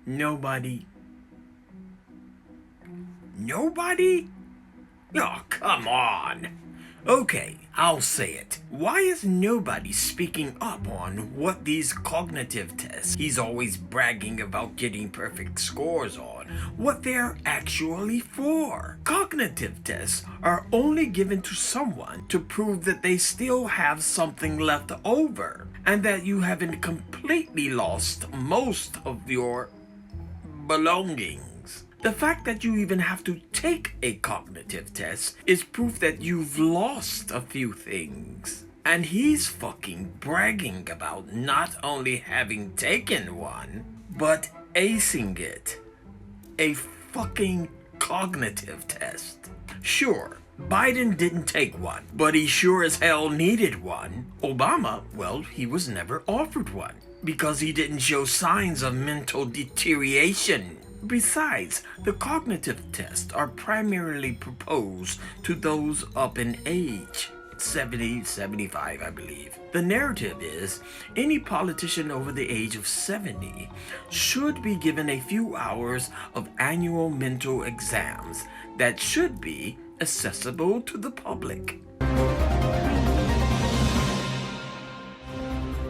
Nobody. Nobody? Oh, come on. Okay, I'll say it. Why is nobody speaking up on what these cognitive tests he's always bragging about getting perfect scores on, what they're actually for? Cognitive tests are only given to someone to prove that they still have something left over, and that you haven't completely lost most of your belongings. The fact that you even have to take a cognitive test is proof that you've lost a few things. And he's fucking bragging about not only having taken one, but acing it. A fucking cognitive test. Sure, Biden didn't take one, but he sure as hell needed one. Obama, well, he was never offered one because he didn't show signs of mental deterioration. Besides, the cognitive tests are primarily proposed to those up in age. 70, 75, I believe. The narrative is any politician over the age of 70 should be given a few hours of annual mental exams that should be accessible to the public.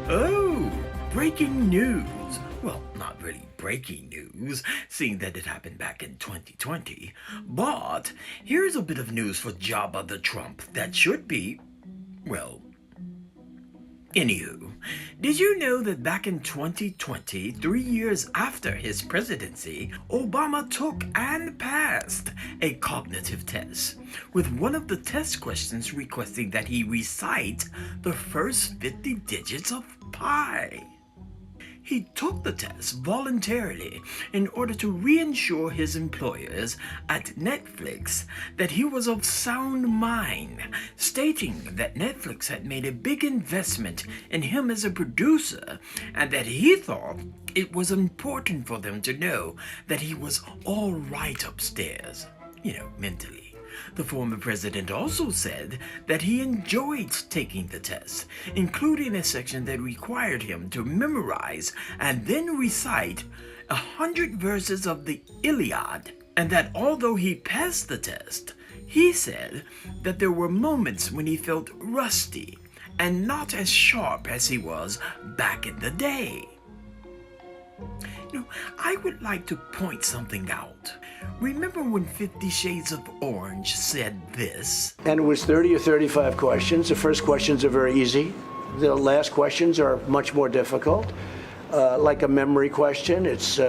Oh, breaking news. Well, not really breaking news, seeing that it happened back in 2020. But here's a bit of news for Jabba the Trump that should be, well, anywho. Did you know that back in 2020, 3 years after his presidency, Obama took and passed a cognitive test, with one of the test questions requesting that he recite the first 50 digits of pi? He took the test voluntarily in order to reassure his employers at Netflix that he was of sound mind, stating that Netflix had made a big investment in him as a producer and that he thought it was important for them to know that he was all right upstairs, mentally. The former president also said that he enjoyed taking the test, including a section that required him to memorize and then recite 100 verses of the Iliad, and that although he passed the test, he said that there were moments when he felt rusty and not as sharp as he was back in the day. I would like to point something out. Remember when 50 Shades of Orange said this? And it was 30 or 35 questions. The first questions are very easy. The last questions are much more difficult. Like a memory question, it's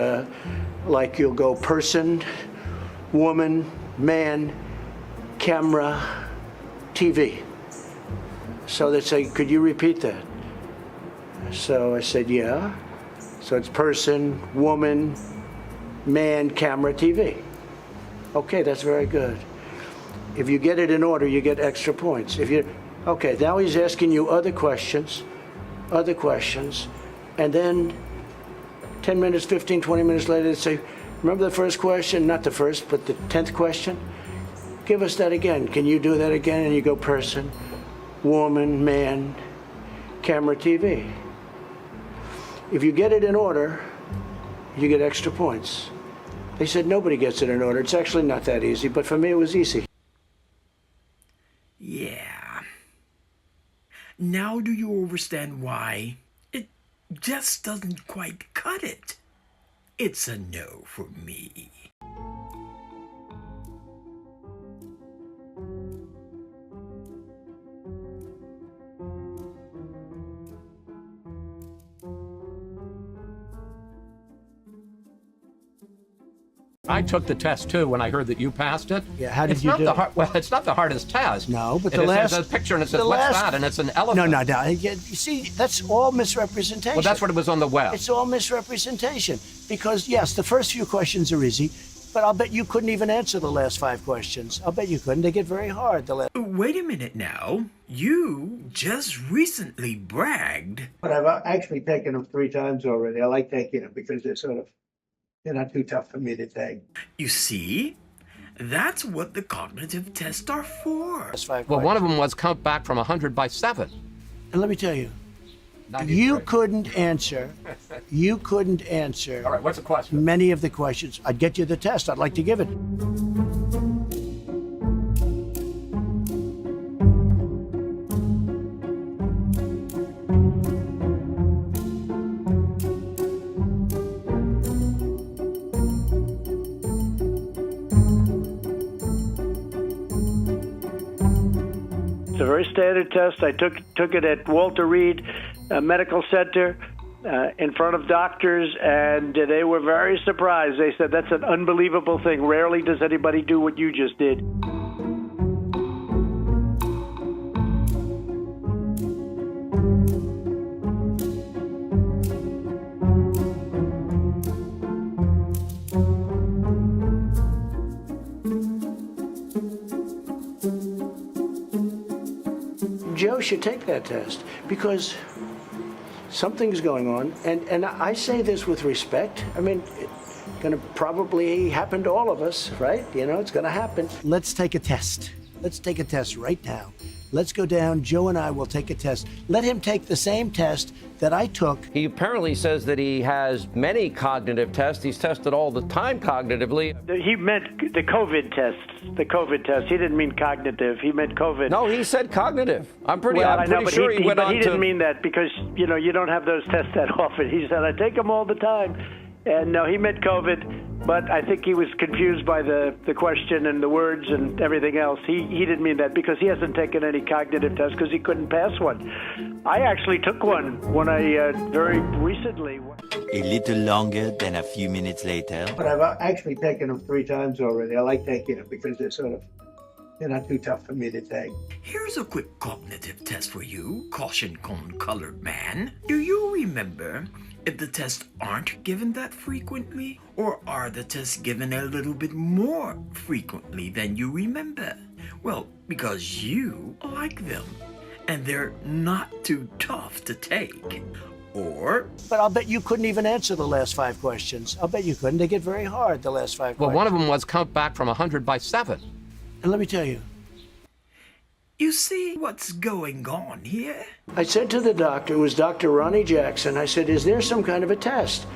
like you'll go person, woman, man, camera, TV. So they say, could you repeat that? So I said, yeah. So it's person, woman, man, camera, TV. Okay, that's very good. If you get it in order, you get extra points. Okay, now he's asking you other questions, and then 10 minutes, 15, 20 minutes later, they say, remember the first question? Not the first, but the 10th question? Give us that again. Can you do that again? And you go person, woman, man, camera, TV. If you get it in order, you get extra points. They said nobody gets it in order. It's actually not that easy, but for me it was easy. Yeah. Now do you understand why it just doesn't quite cut it? It's a no for me. I took the test too when I heard that you passed it. Yeah, how did it's you not do the it? Well, it's not the hardest test. No, but there's a picture and it says, what's that? And it's an elephant. No. You see, that's all misrepresentation. Well, that's what it was on the web. It's all misrepresentation. Because, yes, the first few questions are easy, but I'll bet you couldn't even answer the last 5 questions. I'll bet you couldn't. They get very hard. Wait a minute now. You just recently bragged. But I've actually taken them 3 times already. I like taking them because they're not too tough for me to take. You see? That's what the cognitive tests are for. Well, one of them was count back from 100 by 7. And let me tell you, You couldn't answer. You couldn't answer. All right, what's the question? Many of the questions. I'd get you the test. I'd like to give it. It's a very standard test. I took it at Walter Reed Medical Center in front of doctors, and they were very surprised. They said, that's an unbelievable thing. Rarely does anybody do what you just did. Joe should take that test because something's going on, and I say this with respect. I mean, it's going to probably happen to all of us, right? You know, it's going to happen. Let's take a test. Let's take a test right now. Let's go down. Joe and I will take a test. Let him take the same test that I took. He apparently says that he has many cognitive tests. He's tested all the time cognitively. He meant the COVID test. The COVID test. He didn't mean cognitive. He meant COVID. No, he said cognitive. I'm pretty but sure he went on to... He didn't mean that because, you know, you don't have those tests that often. He said, I take them all the time. And no, he meant COVID, but I think he was confused by the question and the words and everything else. He didn't mean that because he hasn't taken any cognitive tests because he couldn't pass one. I actually took one when I very recently. A little longer than a few minutes later. But I've actually taken them 3 times already. I like taking them because they're not too tough for me to take. Here's a quick cognitive test for you, caution cone-colored man. Do you remember if the tests aren't given that frequently, or are the tests given a little bit more frequently than you remember? Well, because you like them, and they're not too tough to take. Or... But I'll bet you couldn't even answer the last 5 questions. I'll bet you couldn't. They get very hard, the last 5 Well, questions. one of them was count back from 100 by 7. And let me tell you. You see what's going on here? I said to the doctor, it was Dr. Ronnie Jackson, I said, is there some kind of a test,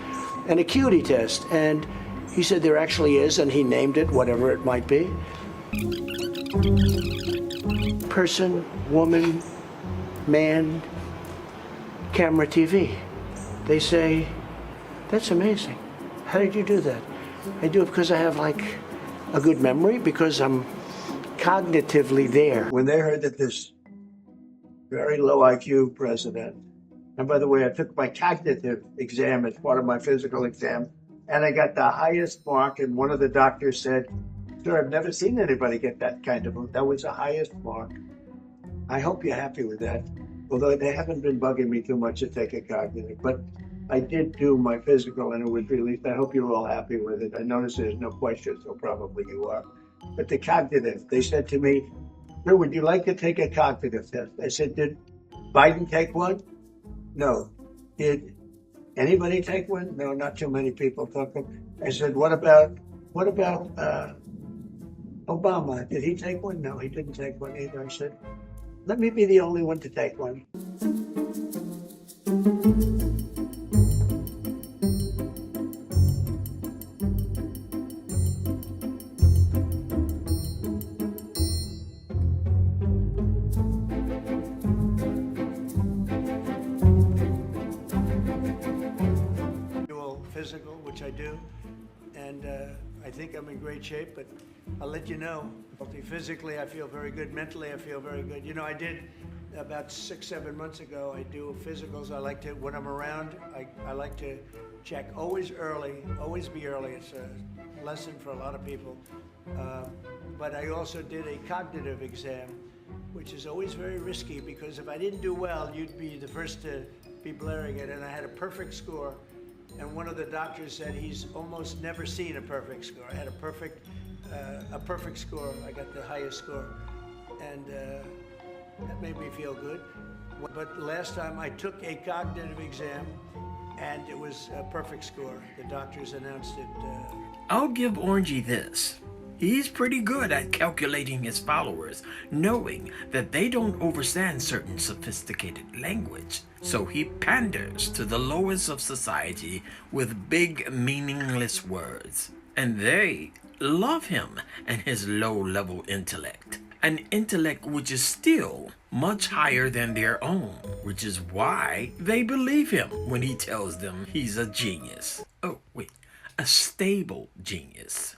an acuity test? And he said there actually is, and he named it, whatever it might be. Person, woman, man, camera, TV. They say, that's amazing. How did you do that? I do it because I have like a good memory, because I'm cognitively there. When they heard that this very low IQ president, and by the way, I took my cognitive exam as part of my physical exam, and I got the highest mark, and one of the doctors said, sir, I've never seen anybody get that kind of, that was the highest mark. I hope you're happy with that. Although they haven't been bugging me too much to take a cognitive, but I did do my physical and it was released. I hope you're all happy with it. I noticed there's no question, so probably you are. But the cognitive, they said to me, sir, would you like to take a cognitive test? I said, did Biden take one? No. Did anybody take one? No, not too many people took them. I said, what about Obama? Did he take one? No, he didn't take one either. I said, let me be the only one to take one. Physical, which I do, and I think I'm in great shape, but I'll let you know. Physically, I feel very good. Mentally, I feel very good. You know, I did about 6-7 months ago, I do physicals. I like to, when I'm around, I like to check always early, always be early. It's a lesson for a lot of people. But I also did a cognitive exam, which is always very risky because if I didn't do well, you'd be the first to be blaring it, and I had a perfect score. And one of the doctors said he's almost never seen a perfect score. I had a perfect score. I got the highest score, and that made me feel good. But last time I took a cognitive exam, and it was a perfect score. The doctors announced it. I'll give Orangey this. He's pretty good at calculating his followers, knowing that they don't understand certain sophisticated language. So he panders to the lowest of society with big, meaningless words. And they love him and his low-level intellect. An intellect which is still much higher than their own, which is why they believe him when he tells them he's a genius. Oh, wait, a stable genius.